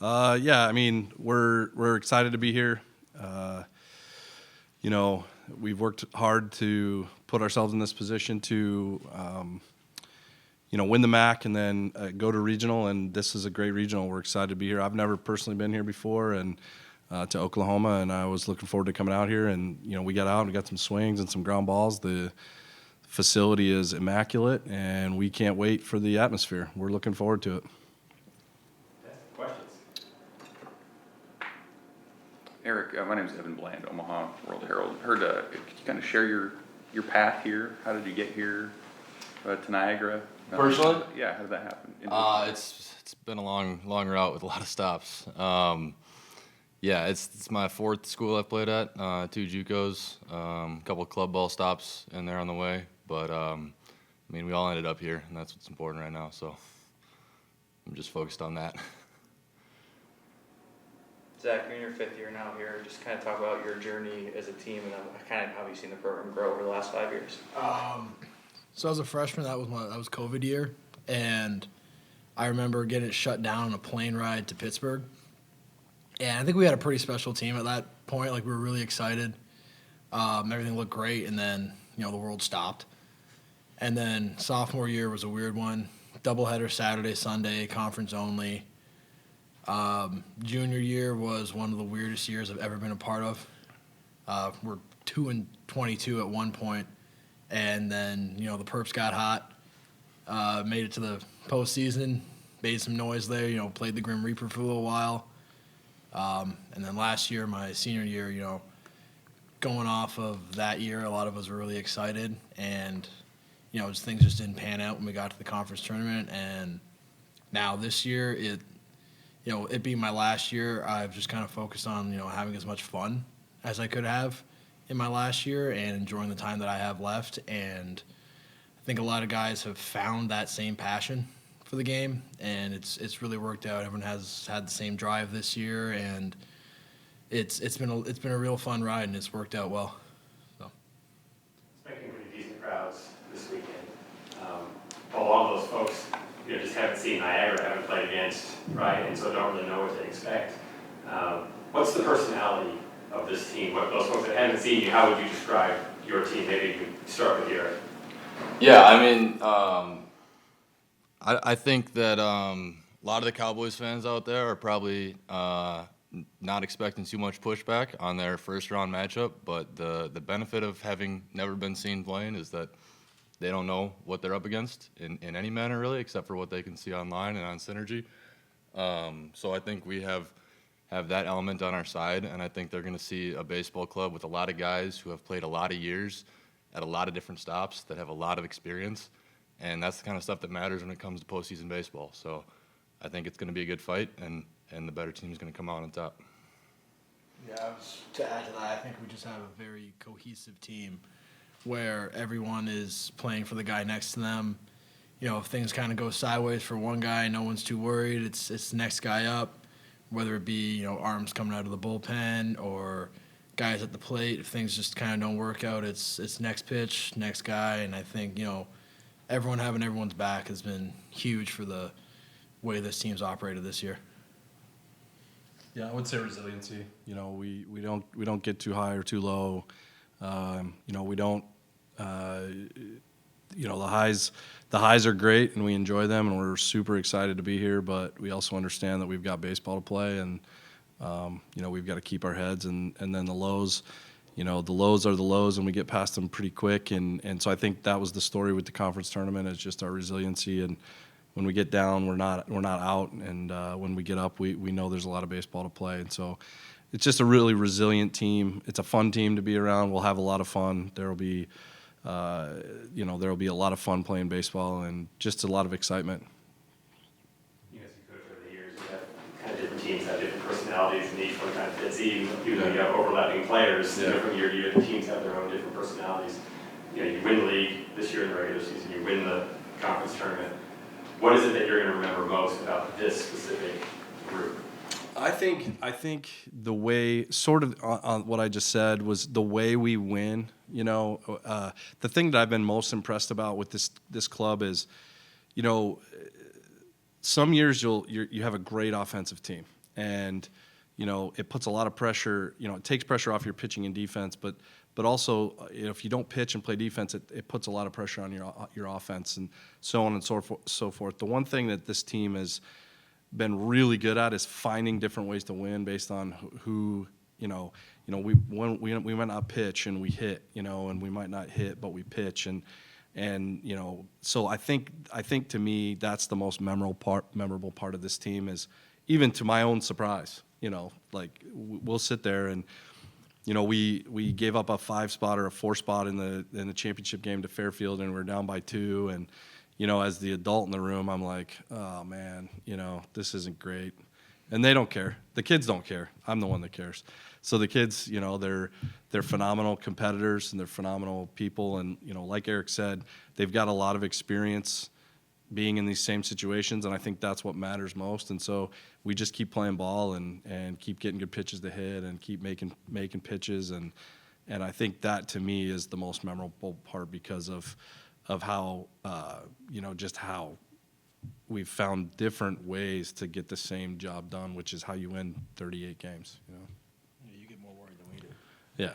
Yeah, I mean, we're excited to be here. Uh, we've worked hard to put ourselves in this position to, win the MAC and then go to regional, and this is a great regional. We're excited to be here. I've never personally been here before, and to Oklahoma, and I was looking forward to coming out here. And we got out and we got some swings and some ground balls. The facility is immaculate, and we can't wait for the atmosphere. We're looking forward to it. Questions? Eric, my name is Evan Bland, Omaha, World-Herald. Heard, could you kind of share your path here? How did you get here to Niagara? Personally? Yeah, how did that happen? It's been a long route with a lot of stops. Yeah, it's my fourth school I've played at, two JUCOs, a couple of club ball stops in there on the way. But, we all ended up here, and that's what's important right now. So I'm just focused on that. Zach, you're in your fifth year now here. Just kind of talk about your journey as a team and kind of how you've seen the program grow over the last 5 years. So as a freshman, that was COVID year, and I remember getting it shut down on a plane ride to Pittsburgh. And I think we had a pretty special team at that point. Like, we were really excited. Everything looked great, and then the world stopped. And then sophomore year was a weird one. Doubleheader Saturday, Sunday, conference only. Junior year was one of the weirdest years I've ever been a part of. We're 2-22 at one point, and then the Perps got hot. Made it to the postseason, made some noise there. Played the Grim Reaper for a little while, and then last year, my senior year, going off of that year, a lot of us were really excited, and things just didn't pan out when we got to the conference tournament. And now this year, it being my last year, I've just kind of focused on, having as much fun as I could have in my last year and enjoying the time that I have left. And I think a lot of guys have found that same passion for the game, and it's really worked out. Everyone has had the same drive this year, and it's been a real fun ride, and it's worked out well. So. Expecting pretty decent crowds this weekend. A lot of those folks, just haven't seen Niagara, haven't played against, right, and so don't really know what to expect. What's the personality of this team? What those folks that haven't seen you, how would you describe your team? Maybe you could start with your. Yeah, I think that a lot of the Cowboys fans out there are probably not expecting too much pushback on their first-round matchup, but the benefit of having never been seen playing is that they don't know what they're up against in any manner, really, except for what they can see online and on Synergy. So I think we have that element on our side, and I think they're going to see a baseball club with a lot of guys who have played a lot of years at a lot of different stops that have a lot of experience, and that's the kind of stuff that matters when it comes to postseason baseball. So I think it's going to be a good fight, and the better team is going to come out on top. Yeah, to add to that, I think we just have a very cohesive team where everyone is playing for the guy next to them. If things kind of go sideways for one guy, no one's too worried. It's the next guy up, whether it be, arms coming out of the bullpen or guys at the plate. If things just kind of don't work out, it's next pitch, next guy. And I think, everyone having everyone's back has been huge for the way this team's operated this year. Yeah, I would say resiliency. We don't get too high or too low. We don't. The highs are great, and we enjoy them, and we're super excited to be here. But we also understand that we've got baseball to play, and we've got to keep our heads. And then the lows, the lows are the lows, and we get past them pretty quick. And so I think that was the story with the conference tournament, is just our resiliency. And when we get down, we're not out, and when we get up, we know there's a lot of baseball to play. And so it's just a really resilient team. It's a fun team to be around. We'll have a lot of fun. There'll be a lot of fun playing baseball and just a lot of excitement. As you coach over the years, you have kind of different teams have different personalities, and each one kind of fits even though you have overlapping players. Yeah. Different year, the teams have their own different personalities. You win the league this year in the regular season. You win the conference tournament. What is it that you're going to remember most about this specific group? I think the way, sort of on what I just said, was the way we win. The thing that I've been most impressed about with this club is, some years you have a great offensive team, And, it puts a lot of pressure, it takes pressure off your pitching and defense, but also, if you don't pitch and play defense, it puts a lot of pressure on your offense and so on and so forth. The one thing that this team has been really good at is finding different ways to win based on who, we might not pitch and we hit, and we might not hit, but we pitch. So I think to me, that's the most memorable part of this team is, even to my own surprise, we'll sit there and, we gave up a 5-spot or a 4-spot in the championship game to Fairfield, and we're down by 2. And, as the adult in the room, I'm like, oh man, this isn't great. And they don't care. The kids don't care. I'm the one that cares. So the kids, they're phenomenal competitors and they're phenomenal people. And, like Eric said, they've got a lot of experience being in these same situations, and I think that's what matters most. And so we just keep playing ball and keep getting good pitches to hit and keep making pitches. And I think that to me is the most memorable part because of how, just how we've found different ways to get the same job done, which is how you win 38 games. You get more worried than we do. Yeah.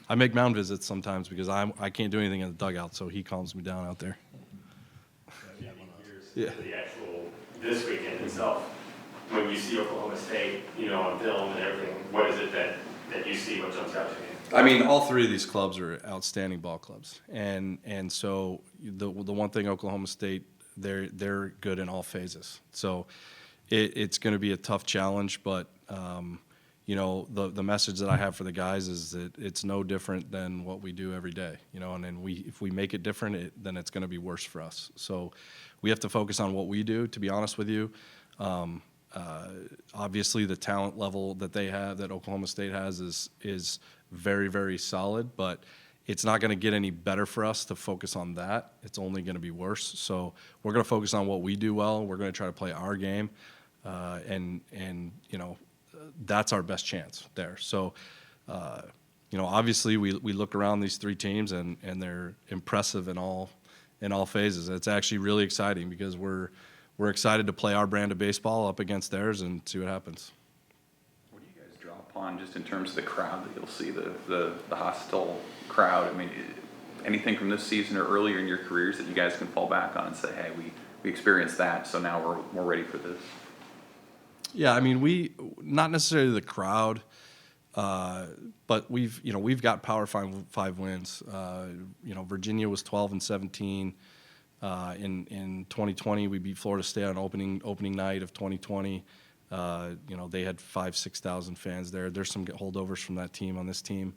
I make mound visits sometimes because I can't do anything in the dugout, so he calms me down out there. Yeah. The actual, this weekend itself, when you see Oklahoma State, on film and everything, what is it that you see, what jumps out to you? I mean, all 3 of these clubs are outstanding ball clubs, and so the one thing Oklahoma State, they're good in all phases. So it's going to be a tough challenge, but the message that I have for the guys is that it's no different than what we do every day. And then if we make it different, then it's going to be worse for us. So we have to focus on what we do. To be honest with you. Obviously, the talent level that they have, that Oklahoma State has, is very, very solid, but it's not going to get any better for us to focus on that. It's only going to be worse. So we're going to focus on what we do well. We're going to try to play our game, and that's our best chance there. So, obviously, we look around these 3 teams, and they're impressive in all phases. It's actually really exciting because we're excited to play our brand of baseball up against theirs and see what happens. What do you guys draw upon just in terms of the crowd that you'll see, the hostile crowd? I mean, anything from this season or earlier in your careers that you guys can fall back on and say, hey, we experienced that, so now we're more ready for this? Yeah, I mean, we not necessarily the crowd, but we've got Power 5 wins. Virginia was 12-17. In 2020, we beat Florida State on opening night of 2020. They had 5,000-6,000 fans there. There's some holdovers from that team on this team.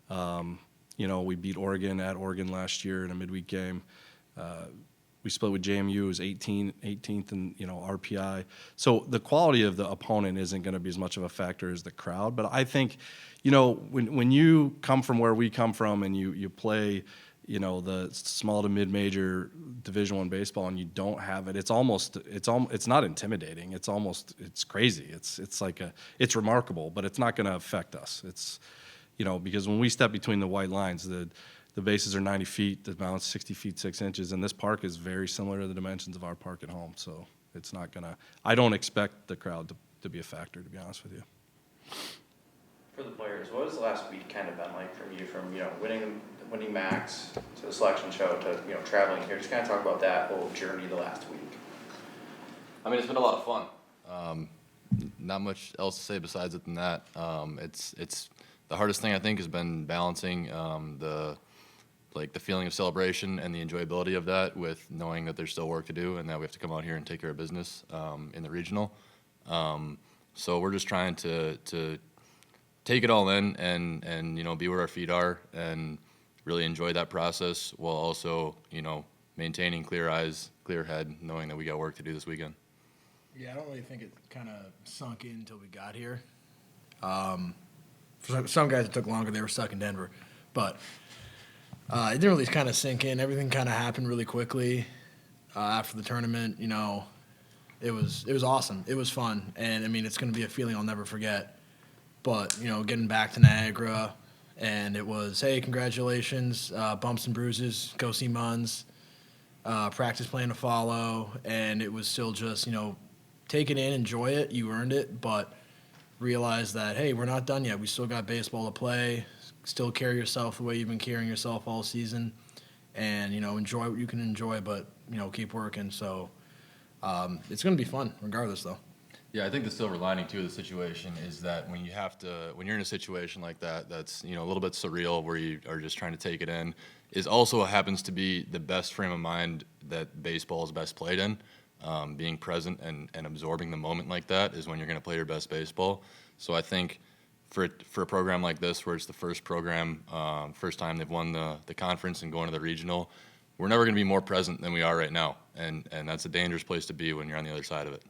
We beat Oregon at Oregon last year in a midweek game. We split with JMU, it was 18th in RPI. So the quality of the opponent isn't going to be as much of a factor as the crowd. But I think, when you come from where we come from and you play, the small to mid-major Division I baseball, and you don't have it, it's not intimidating. It's crazy. It's remarkable, but it's not going to affect us. It's, because when we step between the white lines, the bases are 90 feet, the mound's 60 feet 6 inches, and this park is very similar to the dimensions of our park at home. So it's not gonna. I don't expect the crowd to be a factor, to be honest with you. For the players, what has the last week kind of been like from you, from winning Max to the selection show to traveling here? Just kind of talk about that whole journey the last week. I mean, it's been a lot of fun. Not much else to say besides it than that. It's the hardest thing I think has been balancing the feeling of celebration and the enjoyability of that with knowing that there's still work to do and that we have to come out here and take care of business in the regional. So we're just trying to take it all in and be where our feet are and really enjoy that process while also maintaining clear eyes, clear head, knowing that we got work to do this weekend. Yeah, I don't really think it kind of sunk in until we got here. For some guys, it took longer. They were stuck in Denver. But it didn't really kind of sink in. Everything kind of happened really quickly after the tournament. It was awesome. It was fun. And, I mean, it's going to be a feeling I'll never forget. But, getting back to Niagara, and it was, hey, congratulations, bumps and bruises, go see Munns, practice plan to follow. And it was still just, take it in, enjoy it. You earned it, but realize that, hey, we're not done yet. We still got baseball to play. Still carry yourself the way you've been carrying yourself all season, and enjoy what you can enjoy, but keep working. So it's going to be fun regardless, though. Yeah, I think the silver lining too of the situation is that when you're in a situation like that, that's a little bit surreal, where you are just trying to take it in, is also happens to be the best frame of mind that baseball is best played in. Being present and absorbing the moment like that is when you're going to play your best baseball. So I think for a program like this, where it's the first time they've won the conference and going to the regional, we're never going to be more present than we are right now, and that's a dangerous place to be when you're on the other side of it.